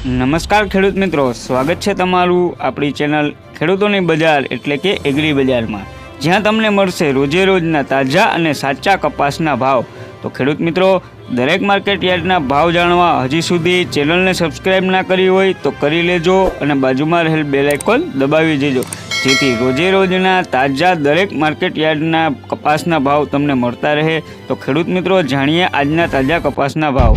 નમસ્કાર ખેડૂત મિત્રો, સ્વાગત છે તમારું આપણી ચેનલ ખેડૂતોની બજાર એટલે કે એગ્રી બજારમાં, જ્યાં તમને મળશે રોજે રોજના તાજા અને સાચા કપાસના ભાવ। તો ખેડૂત મિત્રો, દરેક માર્કેટ યાર્ડના ભાવ જાણવા હજી સુધી ચેનલને સબસ્ક્રાઇબ ના કરી હોય તો કરી લેજો અને બાજુમાં રહેલ બેલ આઇકોન દબાવી દેજો, જેથી રોજે રોજના તાજા દરેક માર્કેટ યાર્ડના કપાસના ભાવ તમને મળતા રહે। તો ખેડૂત મિત્રો, જાણીએ આજના તાજા કપાસના ભાવ।